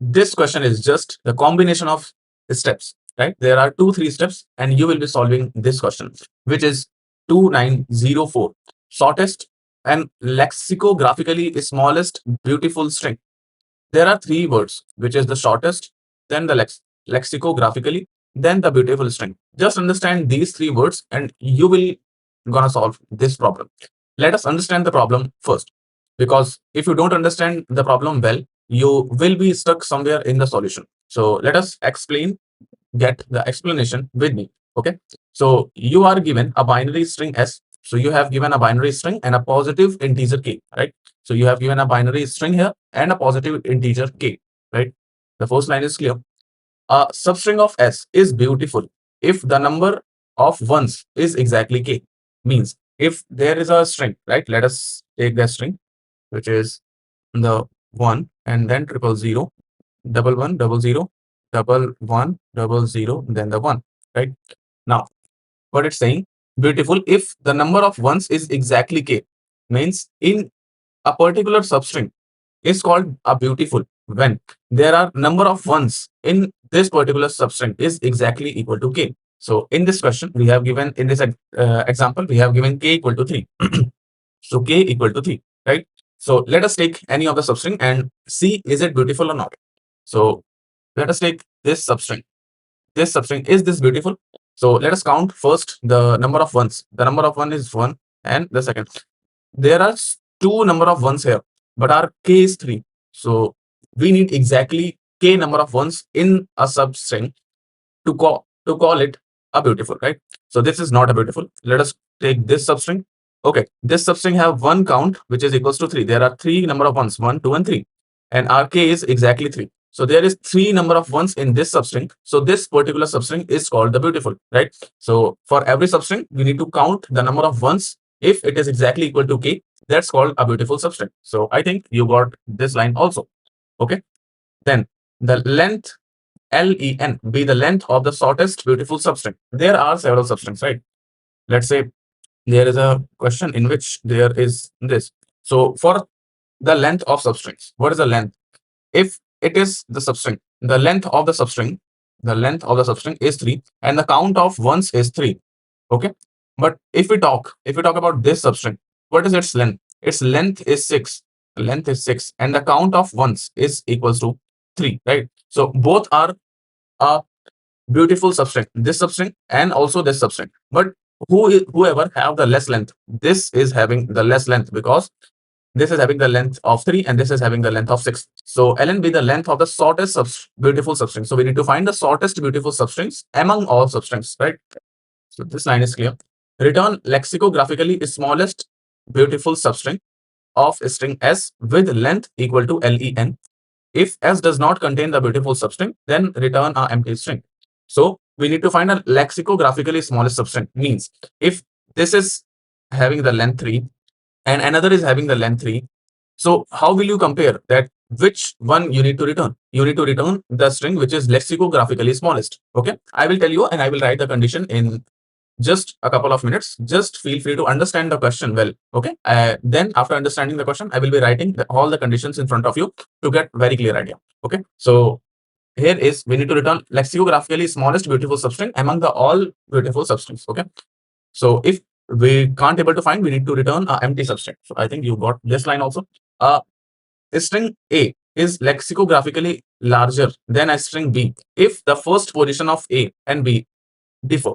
this question is just the combination of steps, right? There are 3 steps, and you will be solving this question, which is 2904, shortest and lexicographically smallest beautiful string. There are 3 words, which is the shortest, then the lexicographically, then the beautiful string. Just understand these 3 words, and you will gonna solve this problem. Let us understand the problem first, because if you don't understand the problem well, you will be stuck somewhere in the solution. So let us get the explanation with me. Okay, so you are given a binary string s. So you have given a binary string and a positive integer k, right? So you have given a binary string here and a positive integer k, right? The first line is clear. A substring of s is beautiful if the number of ones is exactly k. Means if there is a string, right? Let us take that string, which is the 1 and then 000, 1100, 1100, then the 1, right? Now what it's saying, beautiful if the number of ones is exactly k, means in a particular substring is called a beautiful when there are number of ones in this particular substring is exactly equal to k. So in this question we have given, in this example we have given k equal to 3. So k equal to 3, right? So let us take any of the substring and see is it beautiful or not. So let us take this substring. This substring, is this beautiful? So let us count first the number of ones. The number of one is 1, and the second, there are 2 number of ones here, but our k is 3. So we need exactly k number of ones in a substring to call it a beautiful, right? So this is not a beautiful. Let us take this substring. Okay, this substring have one count which is equals to 3. There are 3 number of ones, 1, 2, and 3, and our k is exactly 3. So there is 3 number of ones in this substring. So this particular substring is called the beautiful, right? So for every substring, we need to count the number of ones. If it is exactly equal to k, that's called a beautiful substring. So I think you got this line also. Okay, then the length len be the length of the shortest beautiful substring. There are several substrings, right? Let's say there is a question in which there is this. So for the length of substrings, what is the length? If it is the substring, the length of the substring is 3, and the count of ones is 3. Okay, but if we talk about this substring, what is its length? Its length is 6. Length is 6, and the count of ones is equals to 3, right? So both are a beautiful substring, this substring and also this substring. But whoever have the less length, this is having the less length, because this is having the length of 3 and this is having the length of 6. So ln be the length of the shortest beautiful substring. So we need to find the shortest beautiful substrings among all substrings, right? So this line is clear. Return lexicographically smallest beautiful substring of string s with length equal to len. If s does not contain the beautiful substring, then return an empty string. So we need to find a lexicographically smallest substring. Means if this is having the length 3 and another is having the length 3, so how will you compare that? Which one you need to return? You need to return the string which is lexicographically smallest. Okay, I will tell you and I will write the condition in just a couple of minutes. Just feel free to understand the question well. Okay, then after understanding the question, I will be writing all the conditions in front of you to get very clear idea. Okay, so here is, we need to return lexicographically smallest beautiful substring among the all beautiful substrings. Okay, so if we can't able to find, we need to return an empty substring. So I think you got this line also. String a is lexicographically larger than a string b if the first position of a and b differ.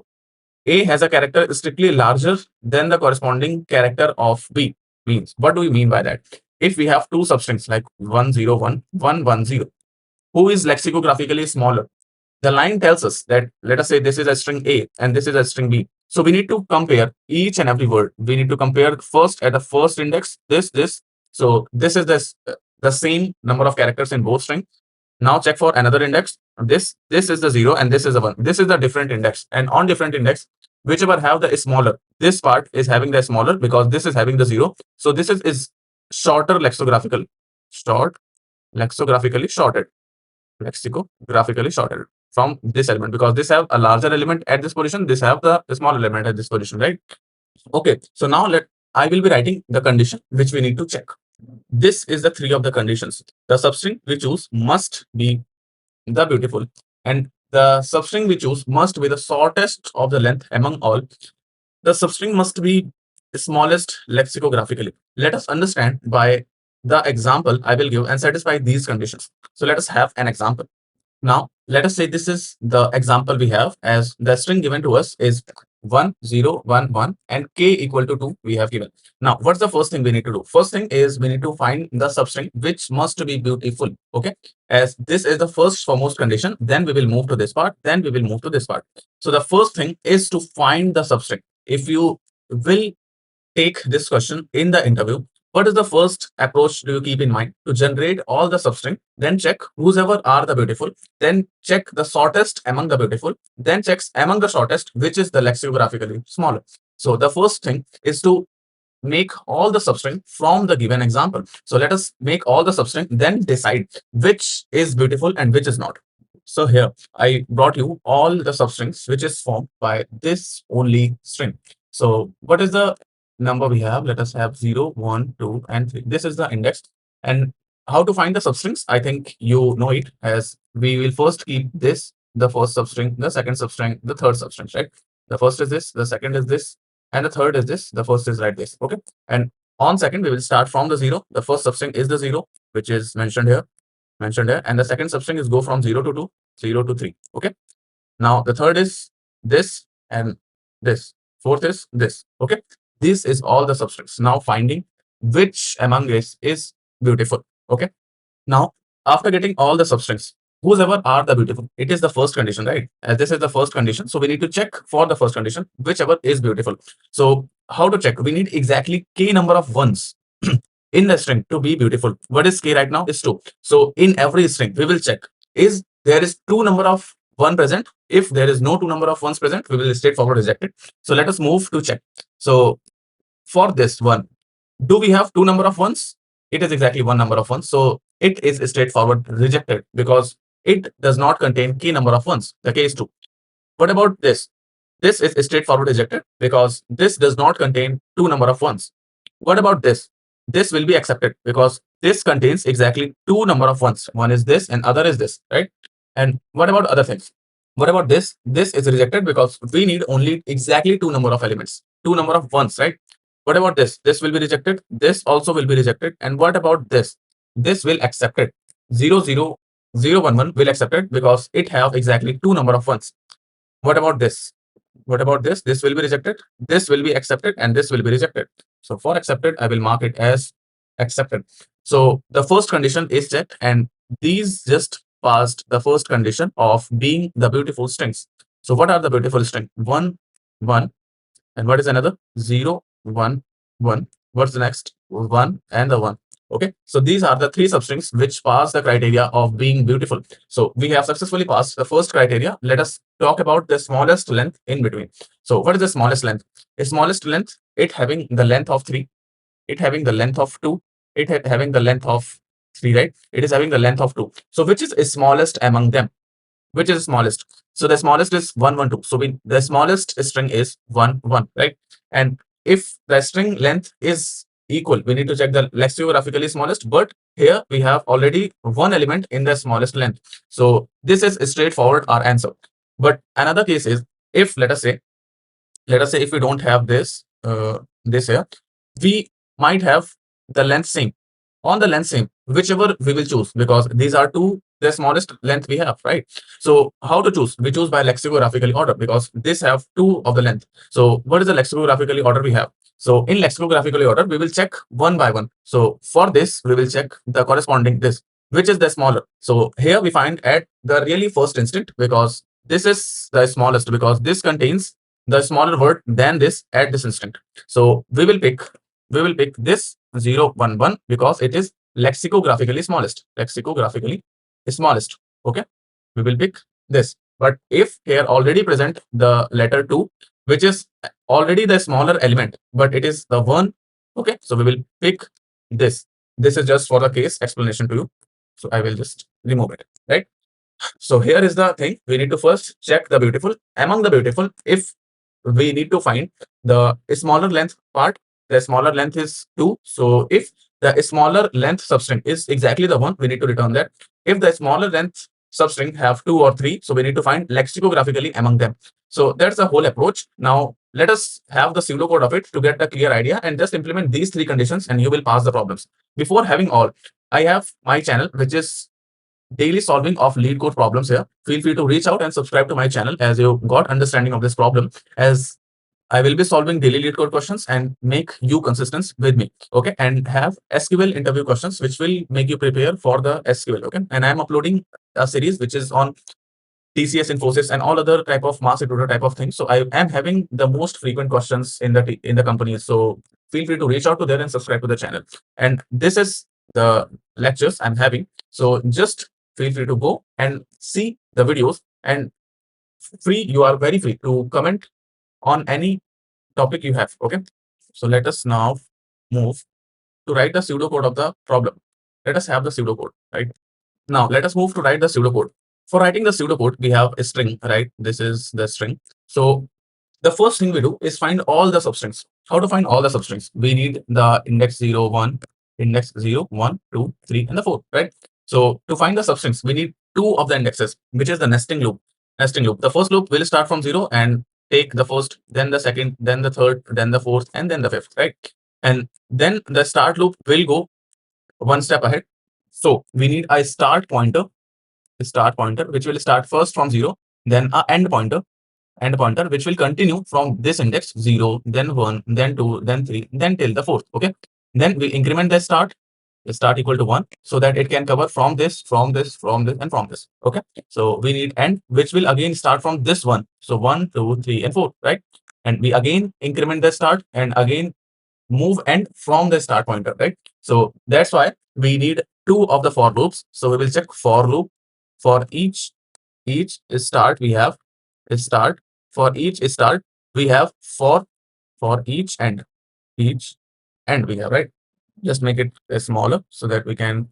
A has a character strictly larger than the corresponding character of B. Means, what do we mean by that? If we have 2 substrings like 101, 110, who is lexicographically smaller? The line tells us that, let us say this is a string A and this is a string B. So we need to compare each and every word. We need to compare first at the first index, this. So this is the same number of characters in both strings. Now check for another index. This is the 0 and this is the 1. This is the different index, and on different index, whichever have the smaller, this part is having the smaller because this is having the 0. So this is shorter lexicographically, lexicographically shorted from this element, because this have a larger element at this position, this have the small element at this position, right? Okay, so now I will be writing the condition which we need to check. This is the three of the conditions. The substring we choose must be the beautiful, and the substring we choose must be the shortest of the length among all. The substring must be smallest lexicographically. Let us understand by the example I will give and satisfy these conditions. So let us have an example. Now, let us say this is the example we have, as the string given to us is 1, 0, 1, 1, and k equal to 2 we have given. Now, what's the first thing we need to do? First thing is we need to find the substring which must be beautiful. Okay, as this is the first foremost condition, then we will move to this part, then we will move to this part. So the first thing is to find the substring. If you will take this question in the interview, what is the first approach do you keep in mind? To generate all the substring, then check whosoever are the beautiful, then check the shortest among the beautiful, then checks among the shortest, which is the lexicographically smaller. So the first thing is to make all the substring from the given example. So let us make all the substring, then decide which is beautiful and which is not. So here I brought you all the substrings which is formed by this only string. So what is the number we have? Let us have 0, 1, 2, and 3. This is the index. And how to find the substrings? I think you know it, as we will first keep this, the first substring, the second substring, the third substring, right? The first is this, the second is this, and the third is this. The first is right this. Okay. And on second, we will start from the 0. The first substring is the 0, which is mentioned here, and the second substring is go from 0 to 2, 0 to 3. Okay. Now the third is this and this. Fourth is this. Okay. This is all the substrings. Now finding which among this is beautiful. Okay. Now, after getting all the substrings, whosoever are the beautiful, it is the first condition, right? As this is the first condition, so we need to check for the first condition, whichever is beautiful. So how to check? We need exactly k number of ones in the string to be beautiful. What is k right now? Is 2. So in every string, we will check is there is 2 number of 1 present. If there is no 2 number of ones present, we will straightforward reject it. So let us move to check. So for this one, do we have 2 number of ones? It is exactly 1 number of ones. So it is straightforward rejected because it does not contain key number of ones. The k is 2. What about this? This is straightforward rejected because this does not contain 2 number of ones. What about this? This will be accepted because this contains exactly 2 number of ones. One is this and other is this, right? And what about other things? What about this? This is rejected because we need only exactly 2 number of elements, 2 number of ones, right? What about this? This will be rejected. This also will be rejected. And what about this? This will accept it. 0, 0, 0, 1, 1 will accept it because it have exactly 2 number of ones. What about this? What about this? This will be rejected. This will be accepted and this will be rejected. So for accepted, I will mark it as accepted. So the first condition is checked, and these just passed the first condition of being the beautiful strings. So what are the beautiful string? 1, 1, and what is another? 0, 1, 1. What's the next? 1 and the 1. Okay, so these are the 3 substrings which pass the criteria of being beautiful. So we have successfully passed the first criteria. Let us talk about the smallest length in between. So what is the smallest length? A smallest length, it having the length of 3, it having the length of 2, it having the length of 3, right? It is having the length of 2. So which is smallest among them? Which is smallest? So the smallest is 1, 1, 2. So the smallest string is 1, 1, right? And if the string length is equal, we need to check the lexicographically smallest, but here we have already one element in the smallest length. So this is straightforward our answer. But another case is, if let us say if we don't have this here, we might have the length same. On the length same, whichever we will choose, because these are the smallest length we have, right? So how to choose? We choose by lexicographically order because this have 2 of the length. So what is the lexicographically order we have? So in lexicographically order, we will check one by one. So for this, we will check the corresponding this, which is the smaller. So here we find at the really first instant, because this is the smallest, because this contains the smaller word than this at this instant. So we will pick this 0, 1, 1 because it is lexicographically smallest. Lexicographically smallest. Okay, we will pick this. But if here already present the letter 2, which is already the smaller element, but it is the 1. Okay, so we will pick this. This is just for the case explanation to you. So I will just remove it, right? So here is the thing. We need to first check the beautiful. Among the beautiful, if we need to find the smaller length part, the smaller length is 2. So if the smaller length substring is exactly the one we need to return that. If the smaller length substring have 2 or 3, so we need to find lexicographically among them. So that's the whole approach. Now let us have the pseudocode of it to get a clear idea and just implement these 3 conditions and you will pass the problems. Before having all, I have my channel which is daily solving of Leetcode problems here. Feel free to reach out and subscribe to my channel as you got understanding of this problem, as I will be solving daily Leetcode questions and make you consistent with me. Okay. And have SQL interview questions, which will make you prepare for the SQL. Okay. And I'm uploading a series which is on TCS, Infosys, and all other type of mass recruiter type of things. So I am having the most frequent questions in the company. So feel free to reach out to there and subscribe to the channel. And this is the lectures I'm having. So just feel free to go and see the videos, and you are very free to comment on any topic you have. Okay. So let us now move to write the pseudocode of the problem. Let us have the pseudocode, right? Now let us move to write the pseudocode. For writing the pseudocode, we have a string, right? This is the string. So the first thing we do is find all the substrings. How to find all the substrings? We need the index 0, 1, index 0, 1, 2, 3, and the 4, right? So to find the substrings, we need 2 of the indexes, which is the nesting loop. Nesting loop. The first loop will start from 0 and take the first, then the second, then the third, then the fourth, and then the fifth, right? And then the start loop will go one step ahead. So we need a start pointer, which will start first from 0, then a end pointer, which will continue from this index 0, then 1, then 2, then 3, then till the fourth. Okay. Then we increment the start equal to 1, so that it can cover from this, from this, from this, and from this. Okay. So we need end, which will again start from this one. So 1, 2, 3, and 4, right? And we again increment the start and again move end from the start pointer, right? So that's why we need 2 of the for loops. So we will check for loop for each start. We have a start. For each start we have for each end we have, right? Just make it smaller so that we can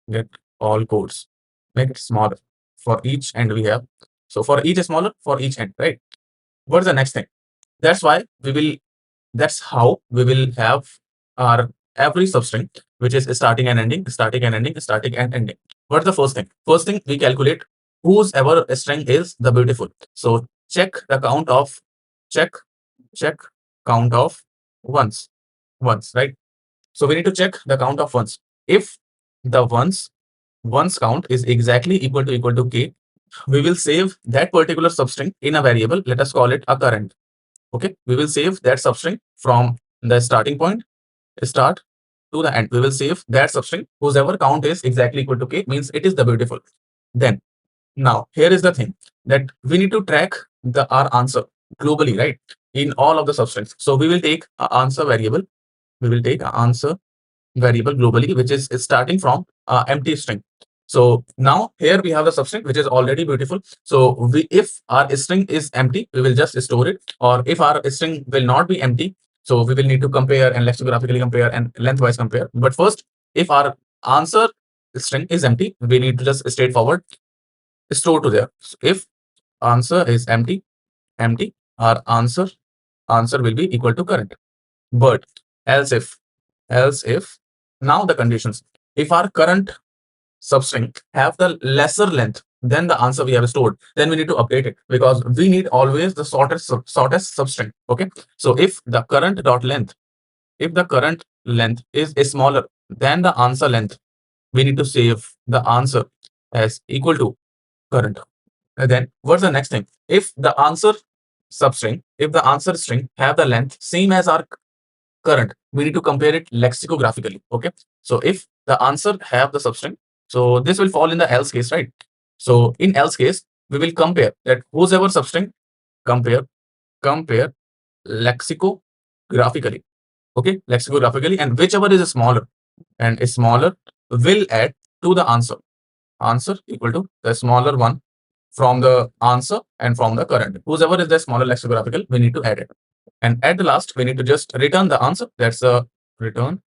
get all codes. Make it smaller. For each end we have. So for each smaller, for each end, right? What's the next thing? That's why we will that's how we will have our every substring, which is starting and ending, starting and ending, starting and ending. What's the first thing? First thing, we calculate whose ever string is the beautiful. So check the count of check count of ones, right? So we need to check the count of ones. If the ones count is exactly equal to k, we will save that particular substring in a variable. Let us call it a current. Okay, we will save that substring from the starting point, start, to the end. We will save that substring whose ever count is exactly equal to k, means it is the beautiful. Then now here is the thing, that we need to track our answer globally, right? In all of the substrings. So we will take an answer variable. We will take an answer variable globally, which is starting from empty string. So now here we have the substring which is already beautiful. So if our string is empty, we will just store it. Or if our string will not be empty, so we will need to compare and lexicographically compare and lengthwise compare. But first, if our answer string is empty, we need to just straightforward store to there. So if answer is empty, our answer will be equal to current. But else if now the conditions, if our current substring have the lesser length than the answer we have stored, then we need to update it, because we need always the shortest substring. Okay. So if the current length is smaller than the answer length, we need to save the answer as equal to current. And then what's the next thing? If the answer string have the length same as our current, we need to compare it lexicographically. Okay. So if the answer have the substring, so this will fall in the else case, right? So in else case, we will compare that whosever substring, compare lexicographically. Okay, lexicographically, and whichever is smaller will add to the answer equal to the smaller one from the answer and from the current. Whoever is the smaller lexicographical, we need to add it. And at the last, we need to just return the answer. That's a return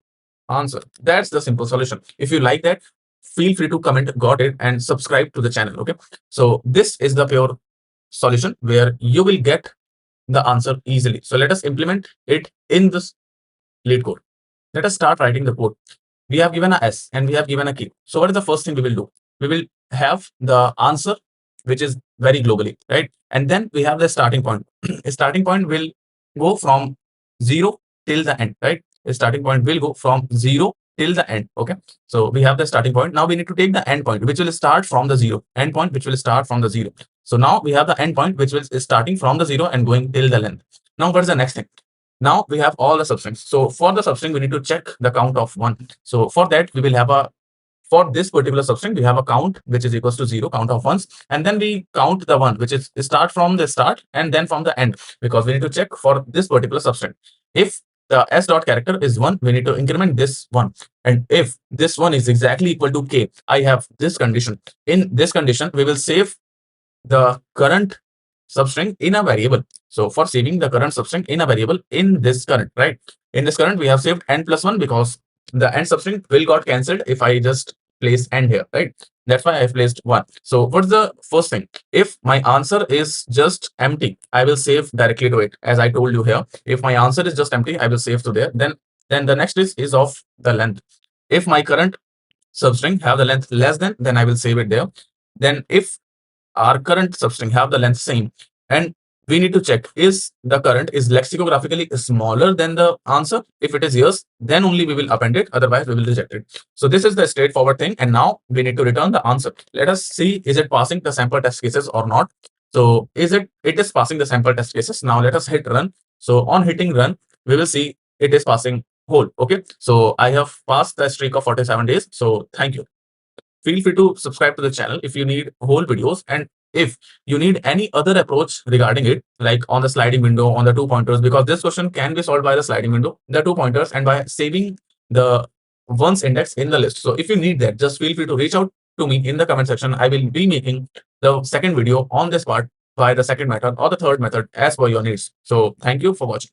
answer. That's the simple solution. If you like that, feel free to comment got it and subscribe to the channel. Okay. So this is the pure solution where you will get the answer easily. So let us implement it in this Leetcode. Let us start writing the code. we have given a S and we have given a key. So what is the first thing we will do? We will have the answer, which is very globally, right? And then we have the starting point. A starting point will go from 0 till the end, right? A starting point will go from 0 till the end. Okay. So we have the starting point. Now we need to take the end point, which will start from the 0. End point, which will start from the 0. So now we have the end point, which is starting from the 0 and going till the length. Now what is the next thing? Now we have all the substrings. So for the substring, we need to check the count of 1. So for that, we will have a, for this particular substring, we have a count which is equals to 0, count of ones, and then we count the one which is start from the start and then from the end, because we need to check for this particular substring. If the s dot character is 1, we need to increment this 1. And if this one is exactly equal to k, I have this condition. In this condition, we will save the current substring in a variable. So for saving the current substring in a variable in this current, right? In this current, we have saved n plus 1 because the end substring will got cancelled if I just place n here, right? That's why I placed 1. So what's the first thing? If my answer is just empty, I will save directly to it. As I told you here, if my answer is just empty, I will save to there. Then the next is of the length. If my current substring have the length less than, then I will save it there. Then if our current substring have the length same, and we need to check is the current is lexicographically smaller than the answer. If it is yes, then only we will append it, otherwise we will reject it. So this is the straightforward thing, and now we need to return the answer. Let us see, is it passing the sample test cases or not? So it is passing the sample test cases. Now let us hit run. So on hitting run, we will see it is passing whole. Okay, so I have passed the streak of 47 days. So thank you. Feel free to subscribe to the channel if you need whole videos, and if you need any other approach regarding it, like on the sliding window, on the 2 pointers, because this question can be solved by the sliding window, the 2 pointers, and by saving the ones index in the list. So if you need that, just feel free to reach out to me in the comment section. I will be making the second video on this part by the second method or the third method as per your needs. So thank you for watching.